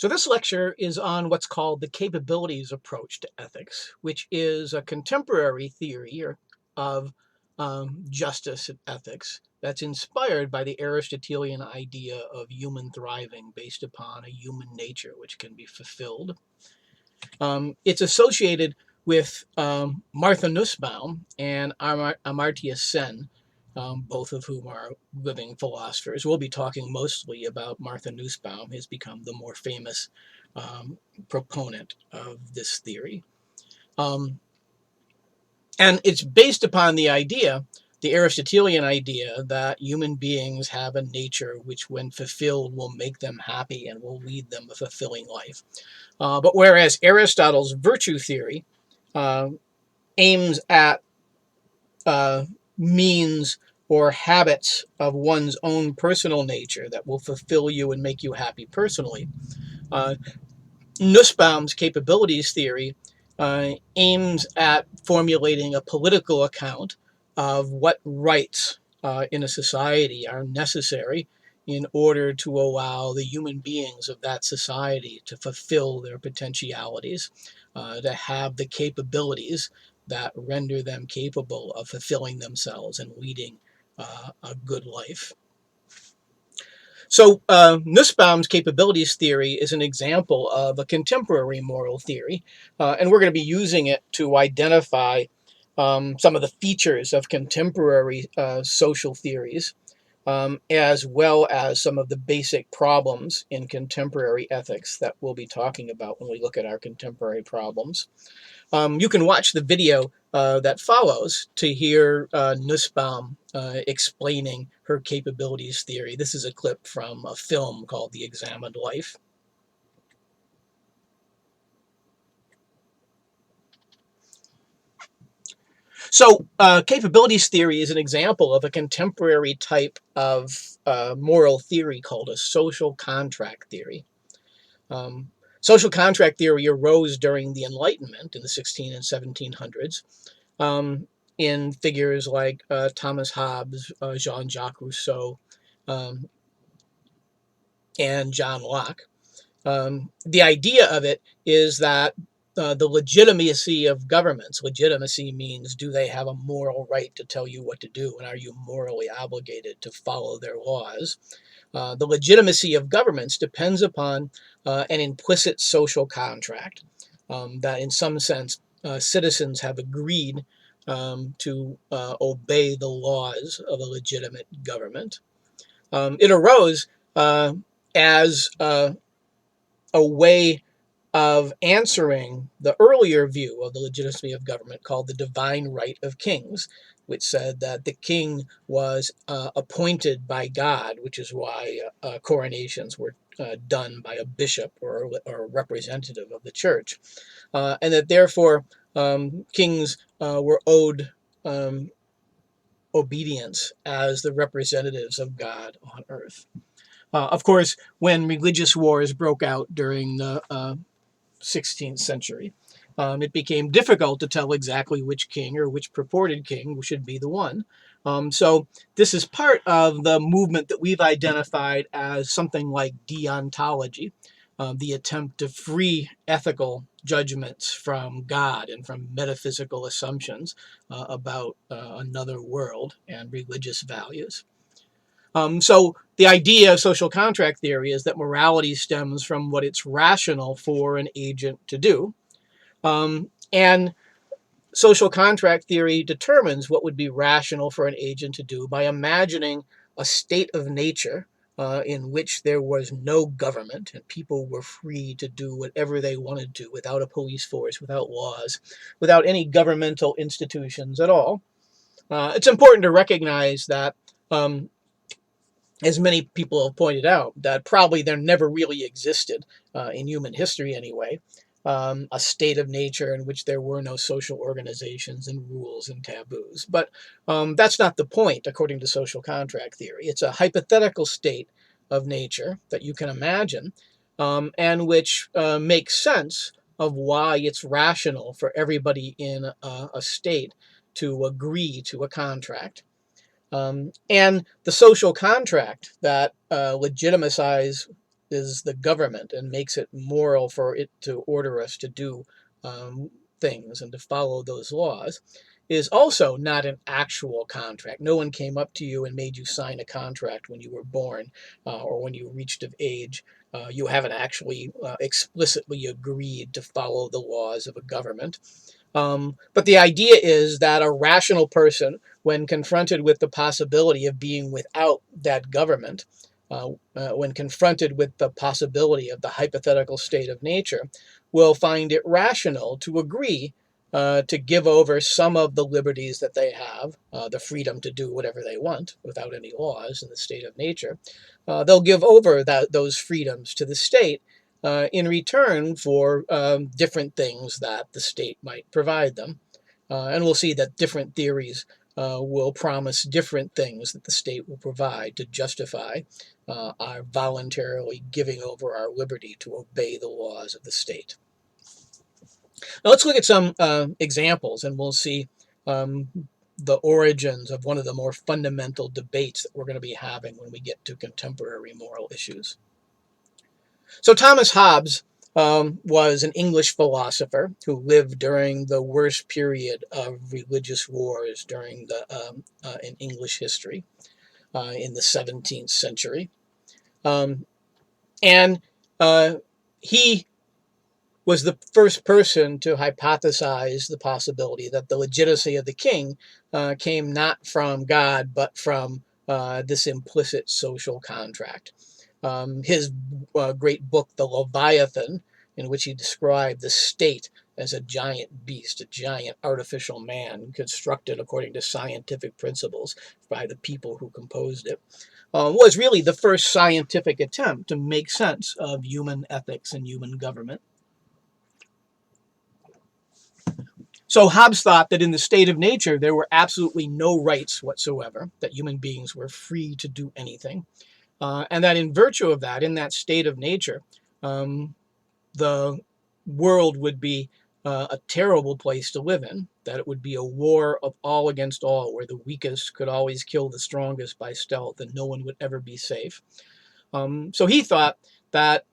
So this lecture is on what's called the capabilities approach to ethics, which is a contemporary theory of justice and ethics that's inspired by the Aristotelian idea of human thriving based upon a human nature which can be fulfilled. It's associated with Martha Nussbaum and Amartya Sen, both of whom are living philosophers. We'll be talking mostly about Martha Nussbaum, who's become the more famous proponent of this theory. And it's based upon the idea, the Aristotelian idea, that human beings have a nature which, when fulfilled, will make them happy and will lead them a fulfilling life. But whereas Aristotle's virtue theory uh, aims at means or habits of one's own personal nature that will fulfill you and make you happy personally, uh, Nussbaum's capabilities theory aims at formulating a political account of what rights in a society are necessary in order to allow the human beings of that society to fulfill their potentialities, to have the capabilities that render them capable of fulfilling themselves and leading a good life. So Nussbaum's capabilities theory is an example of a contemporary moral theory, and we're going to be using it to identify some of the features of contemporary social theories, as well as some of the basic problems in contemporary ethics that we'll be talking about when we look at our contemporary problems. You can watch the video that follows to hear Nussbaum explaining her capabilities theory. This is a clip from a film called The Examined Life. So capabilities theory is an example of a contemporary type of moral theory called a social contract theory. Social contract theory arose during the Enlightenment in the 16 and 1700s. In figures like Thomas Hobbes, Jean-Jacques Rousseau, um, and John Locke. The idea of it is that the legitimacy of governments, legitimacy means, do they have a moral right to tell you what to do, and are you morally obligated to follow their laws? The legitimacy of governments depends upon an implicit social contract that, in some sense, citizens have agreed to obey the laws of a legitimate government. It arose as a way of answering the earlier view of the legitimacy of government called the divine right of kings, which said that the king was appointed by God, which is why coronations were done by a bishop or a representative of the church, and that therefore kings were owed obedience as the representatives of God on earth. Of course, when religious wars broke out during the 16th century, it became difficult to tell exactly which king or which purported king should be the one. So this is part of the movement that we've identified as something like deontology, the attempt to free ethical judgments from God and from metaphysical assumptions about another world and religious values. So the idea of social contract theory is that morality stems from what it's rational for an agent to do. And social contract theory determines what would be rational for an agent to do by imagining a state of nature in which there was no government and people were free to do whatever they wanted to without a police force, without laws, without any governmental institutions at all. It's important to recognize that as many people have pointed out, that probably there never really existed, in human history anyway, a state of nature in which there were no social organizations and rules and taboos. But that's not the point, according to social contract theory. It's a hypothetical state of nature that you can imagine, and which makes sense of why it's rational for everybody in a state to agree to a contract. And the social contract that legitimizes is the government and makes it moral for it to order us to do um, things and to follow those laws, is also not an actual contract. No one came up to you and made you sign a contract when you were born or when you reached of age. You haven't actually explicitly agreed to follow the laws of a government. But the idea is that a rational person, when confronted with the possibility of being without that government, when confronted with the possibility of the hypothetical state of nature, will find it rational to agree to give over some of the liberties that they have, the freedom to do whatever they want without any laws in the state of nature. They'll give over those freedoms to the state in return for different things that the state might provide them. And we'll see that different theories will promise different things that the state will provide to justify our voluntarily giving over our liberty to obey the laws of the state. Now let's look at some examples, and we'll see um, the origins of one of the more fundamental debates that we're going to be having when we get to contemporary moral issues. So Thomas Hobbes was an English philosopher who lived during the worst period of religious wars in English history in the 17th century. Um, and he was the first person to hypothesize the possibility that the legitimacy of the king came not from God, but from this implicit social contract. His great book, The Leviathan, in which he described the state as a giant beast, a giant artificial man constructed according to scientific principles by the people who composed it, was really the first scientific attempt to make sense of human ethics and human government. So Hobbes thought that in the state of nature, there were absolutely no rights whatsoever, that human beings were free to do anything. And that in virtue of that, in that state of nature, um, the world would be a terrible place to live in, that it would be a war of all against all, where the weakest could always kill the strongest by stealth and no one would ever be safe. So he thought that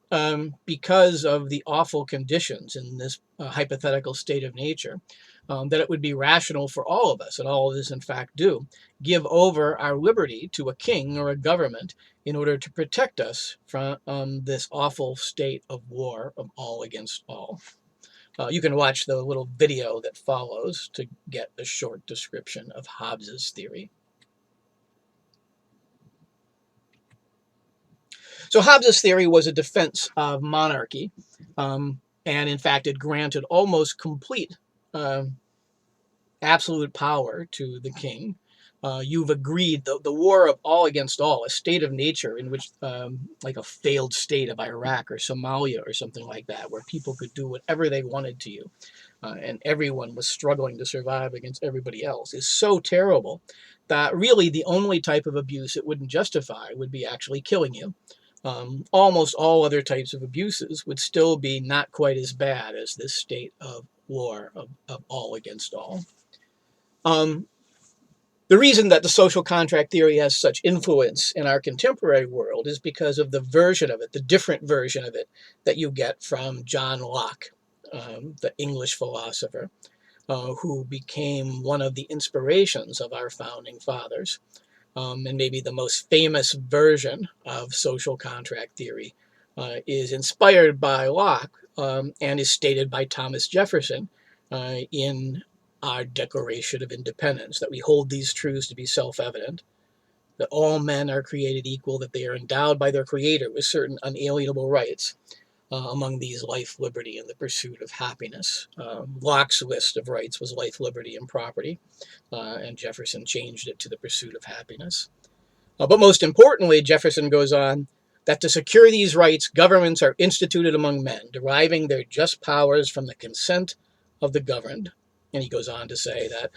because of the awful conditions in this hypothetical state of nature, that it would be rational for all of us, and all of us in fact do, give over our liberty to a king or a government in order to protect us from this awful state of war of all against all. You can watch the little video that follows to get a short description of Hobbes's theory. So Hobbes's theory was a defense of monarchy, and in fact it granted almost complete absolute power to the king. You've agreed the war of all against all, a state of nature in which, like a failed state of Iraq or Somalia or something like that, where people could do whatever they wanted to you, and everyone was struggling to survive against everybody else, is so terrible that really the only type of abuse it wouldn't justify would be actually killing you. Almost all other types of abuses would still be not quite as bad as this state of war of all against all. Um, the reason that the social contract theory has such influence in our contemporary world is because of the version of it, the different version of it that you get from John Locke, the English philosopher, who became one of the inspirations of our founding fathers. And maybe the most famous version of social contract theory is inspired by Locke and is stated by Thomas Jefferson in our Declaration of Independence, that we hold these truths to be self-evident, that all men are created equal, that they are endowed by their Creator with certain unalienable rights, among these life, liberty, and the pursuit of happiness. Locke's list of rights was life, liberty, and property, and Jefferson changed it to the pursuit of happiness. But most importantly, Jefferson goes on that to secure these rights, governments are instituted among men, deriving their just powers from the consent of the governed. And he goes on to say that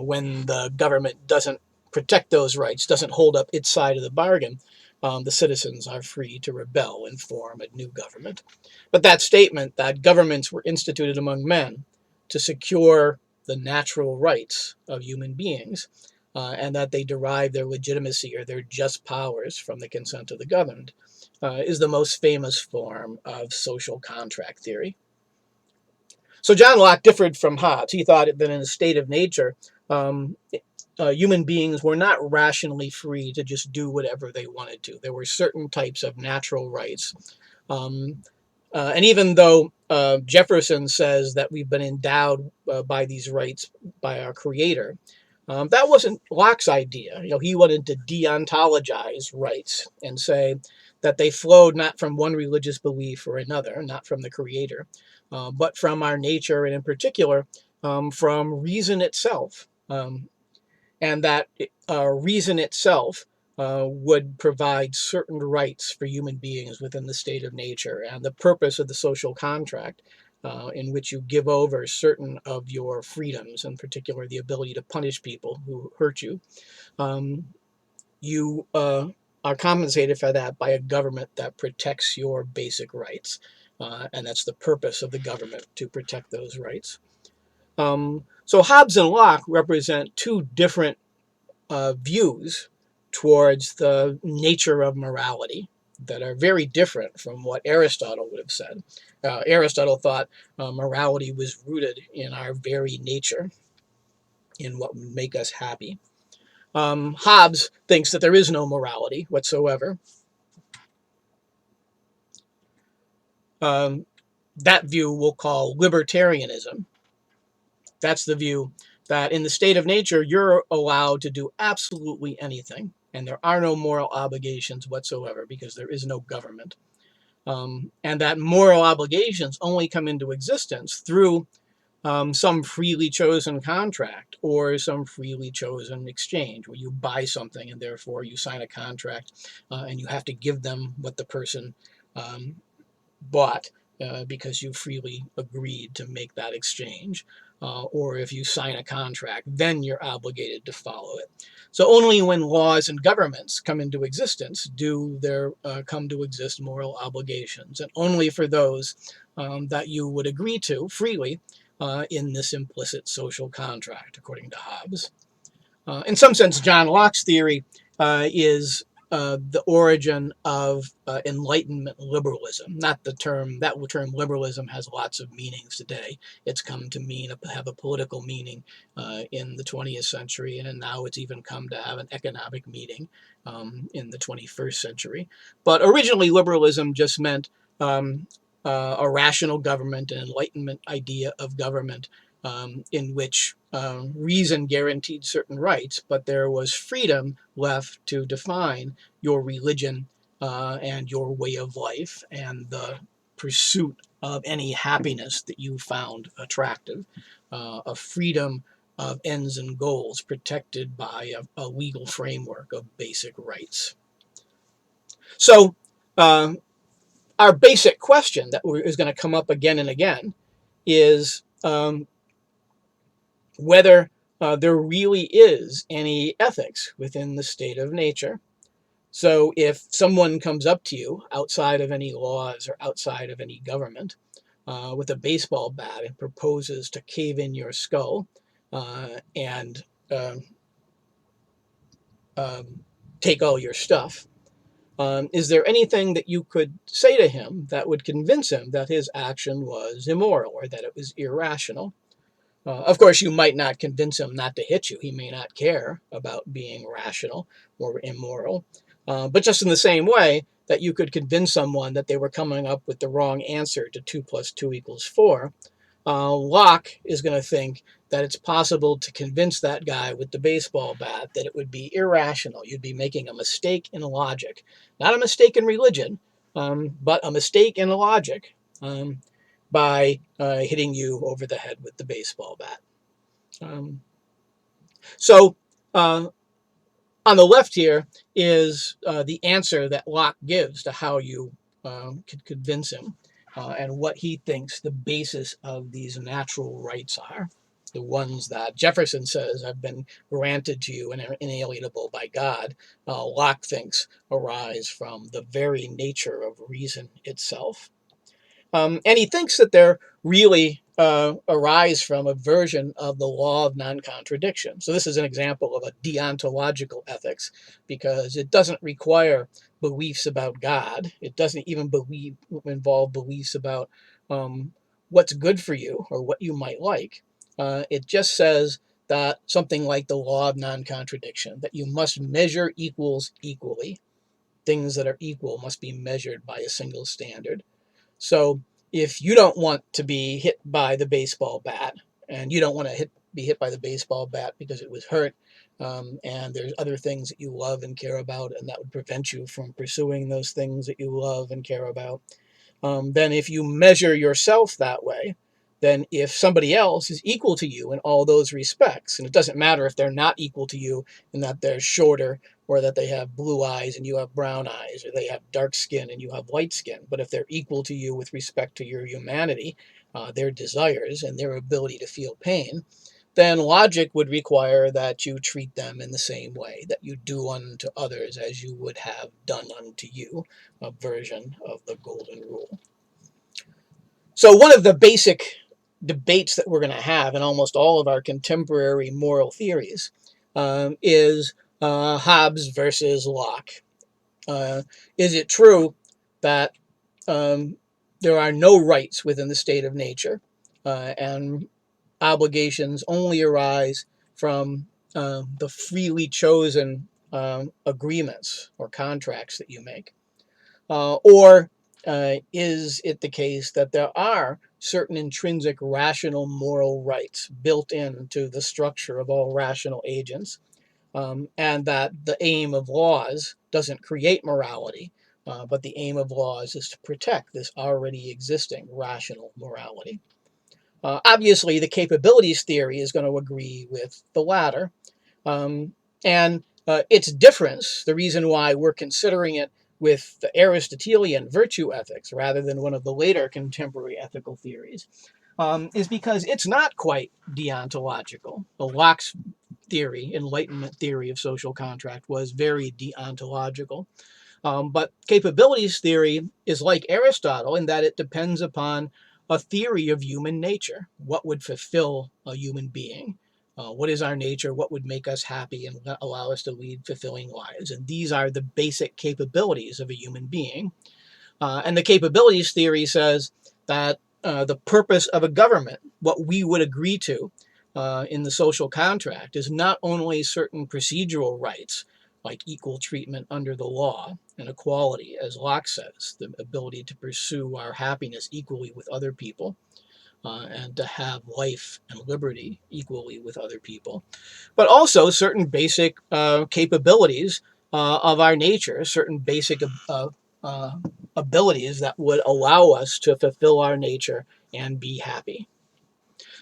when the government doesn't protect those rights, doesn't hold up its side of the bargain, the citizens are free to rebel and form a new government. But that statement that governments were instituted among men to secure the natural rights of human beings and that they derive their legitimacy or their just powers from the consent of the governed, is the most famous form of social contract theory. So John Locke differed from Hobbes. He thought that in a state of nature, um, human beings were not rationally free to just do whatever they wanted to. There were certain types of natural rights. Um, and even though Jefferson says that we've been endowed by these rights by our Creator, that wasn't Locke's idea. He wanted to deontologize rights and say that they flowed not from one religious belief or another, not from the Creator, but from our nature, and in particular, from reason itself. And that reason itself would provide certain rights for human beings within the state of nature, and the purpose of the social contract, in which you give over certain of your freedoms, in particular the ability to punish people who hurt you. You are compensated for that by a government that protects your basic rights, and that's the purpose of the government, to protect those rights. So Hobbes and Locke represent two different views towards the nature of morality that are very different from what Aristotle would have said. Aristotle thought morality was rooted in our very nature, in what would make us happy. Hobbes thinks that there is no morality whatsoever. Um, that view we'll call libertarianism. That's the view that in the state of nature, you're allowed to do absolutely anything, and there are no moral obligations whatsoever because there is no government. And that moral obligations only come into existence through some freely chosen contract or some freely chosen exchange, where you buy something and therefore you sign a contract, and you have to give them what the person um, bought, because you freely agreed to make that exchange. Or if you sign a contract, then you're obligated to follow it. So only when laws and governments come into existence do there come to exist moral obligations, and only for those that you would agree to freely in this implicit social contract, according to Hobbes. In some sense, John Locke's theory is the origin of Enlightenment liberalism. Not the term, that term liberalism has lots of meanings today. It's come to have a political meaning in the 20th century, and now it's even come to have an economic meaning in the 21st century. But originally, liberalism just meant a rational government, an Enlightenment idea of government, in which reason guaranteed certain rights, but there was freedom left to define your religion and your way of life and the pursuit of any happiness that you found attractive, a freedom of ends and goals protected by a legal framework of basic rights. So, our basic question that is going to come up again and again is whether there really is any ethics within the state of nature. So if someone comes up to you outside of any laws or outside of any government with a baseball bat and proposes to cave in your skull and take all your stuff, is there anything that you could say to him that would convince him that his action was immoral or that it was irrational? Of course, you might not convince him not to hit you. He may not care about being rational or immoral. But just in the same way that you could convince someone that they were coming up with the wrong answer to 2 plus 2 equals 4, Locke is going to think that it's possible to convince that guy with the baseball bat that it would be irrational. You'd be making a mistake in logic. Not a mistake in religion, but a mistake in logic. By hitting you over the head with the baseball bat. So on the left here is the answer that Locke gives to how you could convince him and what he thinks the basis of these natural rights are. The ones that Jefferson says have been granted to you and are inalienable by God, Locke thinks arise from the very nature of reason itself. And he thinks that they're really arise from a version of the law of non-contradiction. So this is an example of a deontological ethics because it doesn't require beliefs about God. It doesn't even involve beliefs about what's good for you or what you might like. It just says that something like the law of non-contradiction, that you must measure equals equally. Things that are equal must be measured by a single standard. So if you don't want to be hit by the baseball bat, and you don't want to be hit by the baseball bat because it was hurt, and there's other things that you love and care about, and that would prevent you from pursuing those things that you love and care about, then if you measure yourself that way, then if somebody else is equal to you in all those respects, and it doesn't matter if they're not equal to you in that they're shorter or that they have blue eyes and you have brown eyes, or they have dark skin and you have light skin, but if they're equal to you with respect to your humanity, their desires and their ability to feel pain, then logic would require that you treat them in the same way, that you do unto others as you would have done unto you, a version of the golden rule. So one of the basic debates that we're going to have in almost all of our contemporary moral theories is Hobbes versus Locke. Is it true that um, there are no rights within the state of nature, and obligations only arise from the freely chosen agreements or contracts that you make? Or is it the case that there are certain intrinsic rational moral rights built into the structure of all rational agents, and that the aim of laws doesn't create morality, but the aim of laws is to protect this already existing rational morality? Obviously, the capabilities theory is going to agree with the latter. And its difference, the reason why we're considering it with the Aristotelian virtue ethics rather than one of the later contemporary ethical theories, is because it's not quite deontological. Locke's theory, Enlightenment theory of social contract, was very deontological. But capabilities theory is like Aristotle in that it depends upon a theory of human nature. What would fulfill a human being? What is our nature? What would make us happy and allow us to lead fulfilling lives? And these are the basic capabilities of a human being. And the capabilities theory says that the purpose of a government, what we would agree to in the social contract, is not only certain procedural rights, like equal treatment under the law and equality, as Locke says, the ability to pursue our happiness equally with other people, and to have life and liberty equally with other people, but also certain basic capabilities of our nature, certain basic uh, abilities that would allow us to fulfill our nature and be happy.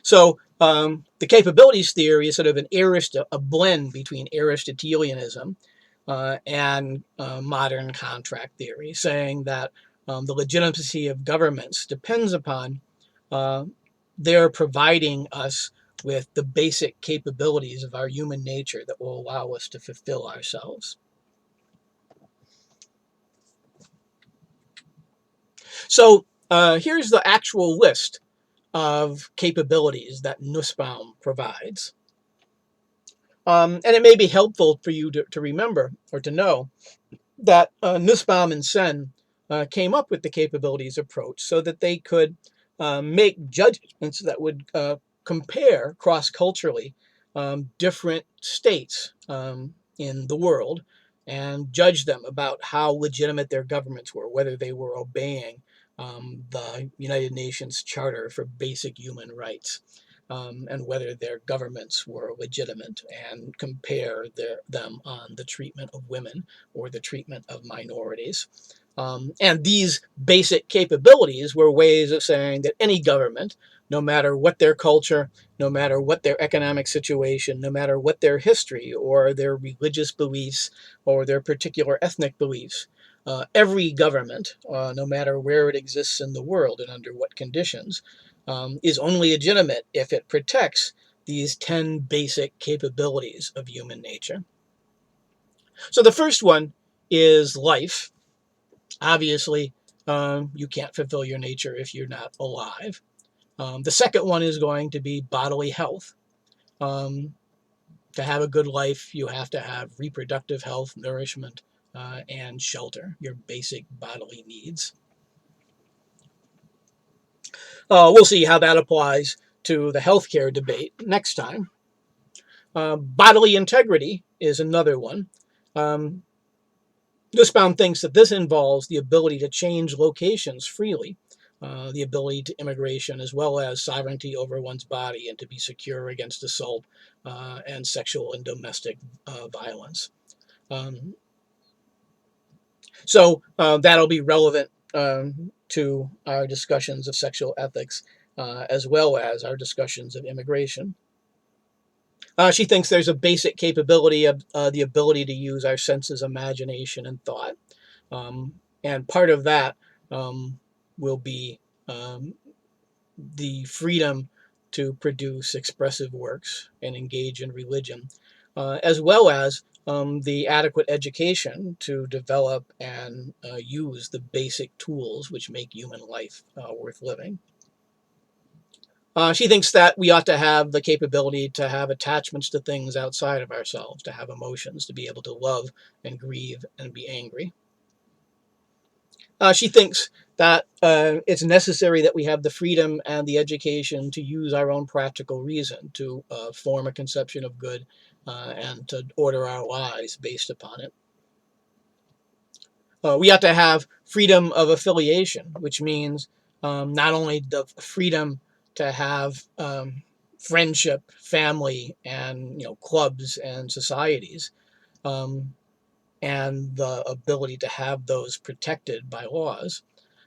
So the capabilities theory is sort of a blend between Aristotelianism and modern contract theory, saying that the legitimacy of governments depends upon uh, their providing us with the basic capabilities of our human nature that will allow us to fulfill ourselves. So here's the actual list of capabilities that Nussbaum provides. And it may be helpful for you to remember or to know that Nussbaum and Sen came up with the capabilities approach so that they could make judgments that would compare cross-culturally different states in the world and judge them about how legitimate their governments were, whether they were obeying the United Nations Charter for Basic Human Rights, and whether their governments were legitimate, and compare them on the treatment of women or the treatment of minorities. And these basic capabilities were ways of saying that any government, no matter what their culture, no matter what their economic situation, no matter what their history or their religious beliefs or their particular ethnic beliefs, every government, no matter where it exists in the world and under what conditions, is only legitimate if it protects these 10 basic capabilities of human nature. So the first one is life. Obviously, you can't fulfill your nature if you're not alive. The second one is going to be bodily health. Um, to have a good life, you have to have reproductive health, nourishment, and shelter, your basic bodily needs. We'll see how that applies to the healthcare debate next time. Bodily integrity is another one. Um, Nussbaum thinks that this involves the ability to change locations freely, the ability to immigration, as well as sovereignty over one's body and to be secure against assault and sexual and domestic violence. Um, so that'll be relevant to our discussions of sexual ethics as well as our discussions of immigration. She thinks there's a basic capability of the ability to use our senses, imagination, and thought. And part of that will be um, the freedom to produce expressive works and engage in religion, as well as the adequate education to develop and use the basic tools which make human life worth living. She thinks that we ought to have the capability to have attachments to things outside of ourselves, to have emotions, to be able to love and grieve and be angry. She thinks that it's necessary that we have the freedom and the education to use our own practical reason to form a conception of good and to order our lives based upon it. We have to have freedom of affiliation, which means not only the freedom to have friendship, family, and clubs and societies, um, and the ability to have those protected by laws,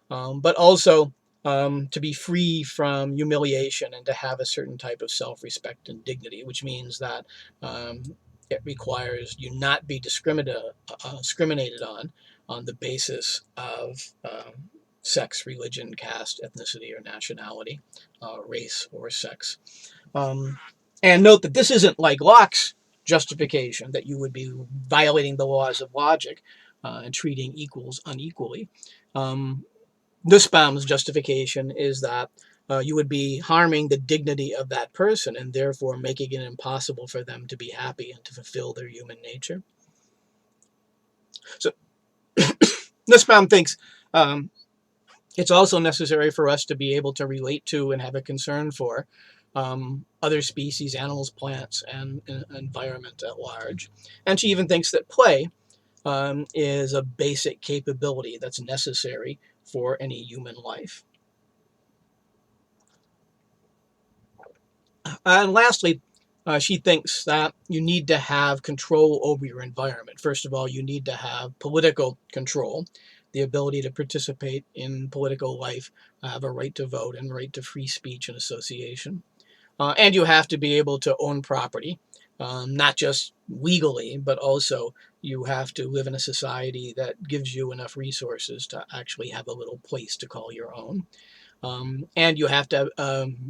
but also to be free from humiliation and to have a certain type of self-respect and dignity, which means that um, it requires you not be discriminated on the basis of sex, religion, caste, ethnicity, or nationality, race, or sex. Um, and note that this isn't like Locke's justification that you would be violating the laws of logic and treating equals unequally. Um, Nussbaum's justification is that you would be harming the dignity of that person and therefore making it impossible for them to be happy and to fulfill their human nature. So Nussbaum thinks it's also necessary for us to be able to relate to and have a concern for other species, animals, plants, and environment at large. And she even thinks that play is a basic capability that's necessary for any human life. And lastly, she thinks that you need to have control over your environment. First of all, you need to have political control, the ability to participate in political life, have a right to vote and right to free speech and association. And you have to be able to own property, not just legally, but also you have to live in a society that gives you enough resources to actually have a little place to call your own. And you have to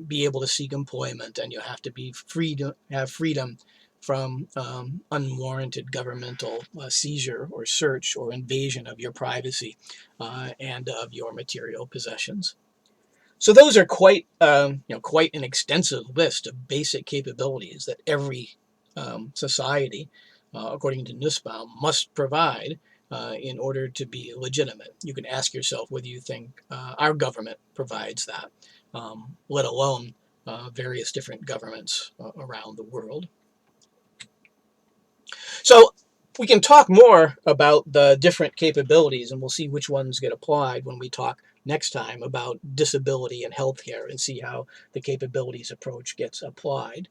be able to seek employment, and you have to be free to have freedom from unwarranted governmental seizure or search or invasion of your privacy and of your material possessions. So those are quite an extensive list of basic capabilities that every society, according to Nussbaum, must provide in order to be legitimate. You can ask yourself whether you think our government provides that, let alone various different governments around the world. So we can talk more about the different capabilities, and we'll see which ones get applied when we talk next time about disability and healthcare and see how the capabilities approach gets applied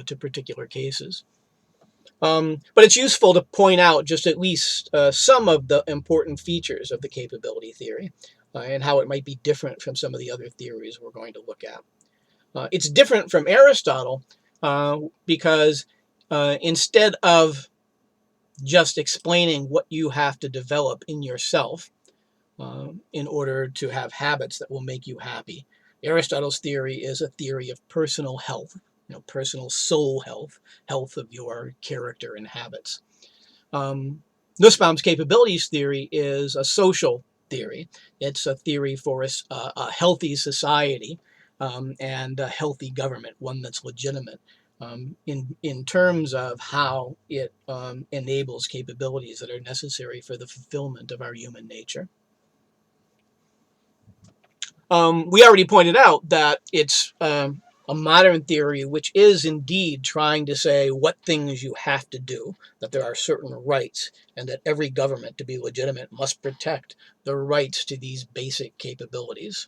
to particular cases. But it's useful to point out just at least some of the important features of the capability theory and how it might be different from some of the other theories we're going to look at. It's different from Aristotle because instead of just explaining what you have to develop in yourself in order to have habits that will make you happy. Aristotle's theory is a theory of personal health, personal soul health, health of your character and habits. Nussbaum's capabilities theory is a social theory. It's a theory for a healthy society and a healthy government, one that's legitimate, in terms of how it enables capabilities that are necessary for the fulfillment of our human nature. We already pointed out that it's a modern theory which is indeed trying to say what things you have to do, that there are certain rights, and that every government, to be legitimate, must protect the rights to these basic capabilities.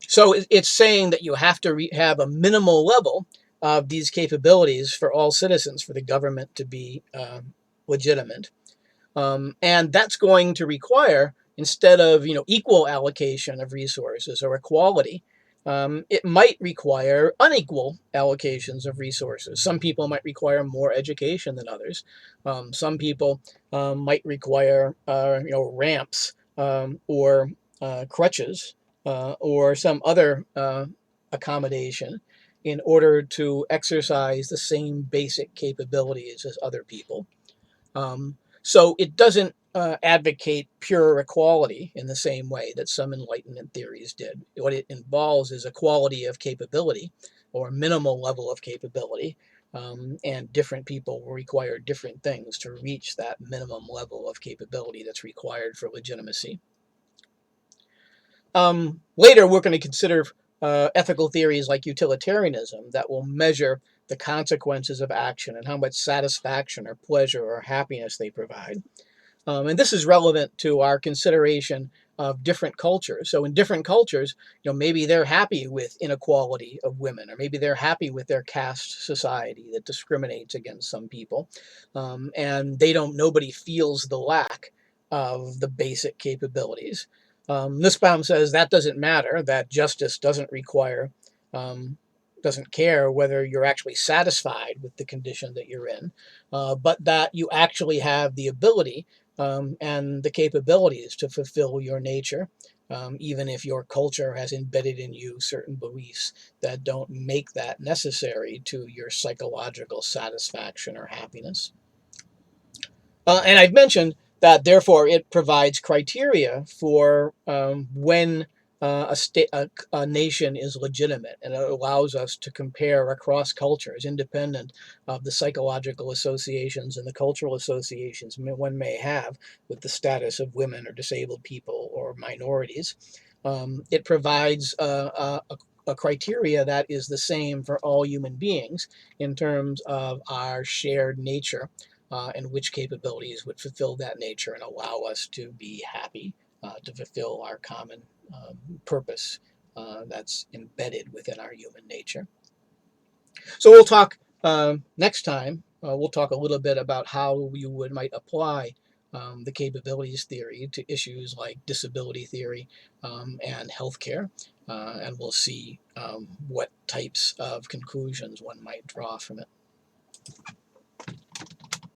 So it's saying that you have to have a minimal level of these capabilities for all citizens for the government to be legitimate. And that's going to require, instead of equal allocation of resources or equality, it might require unequal allocations of resources. Some people might require more education than others. Some people might require ramps, or crutches, or some other accommodation in order to exercise the same basic capabilities as other people. So it doesn't advocate pure equality in the same way that some Enlightenment theories did. What it involves is equality of capability, or a minimal level of capability, and different people will require different things to reach that minimum level of capability that's required for legitimacy. Later, we're going to consider ethical theories like utilitarianism that will measure the consequences of action and how much satisfaction or pleasure or happiness they provide. And this is relevant to our consideration of different cultures. So in different cultures, maybe they're happy with inequality of women, or maybe they're happy with their caste society that discriminates against some people, and nobody feels the lack of the basic capabilities. Nussbaum says that doesn't matter. That justice um, doesn't care whether you're actually satisfied with the condition that you're in, but that you actually have the ability and the capabilities to fulfill your nature, even if your culture has embedded in you certain beliefs that don't make that necessary to your psychological satisfaction or happiness. And I've mentioned that, therefore, it provides criteria for when a nation is legitimate, and it allows us to compare across cultures, independent of the psychological associations and the cultural associations one may have with the status of women or disabled people or minorities. It provides a criteria that is the same for all human beings in terms of our shared nature, and which capabilities would fulfill that nature and allow us to be happy, to fulfill our common purpose that's embedded within our human nature. So we'll talk next time. We'll talk a little bit about how might apply the capabilities theory to issues like disability theory and healthcare, and we'll see what types of conclusions one might draw from it.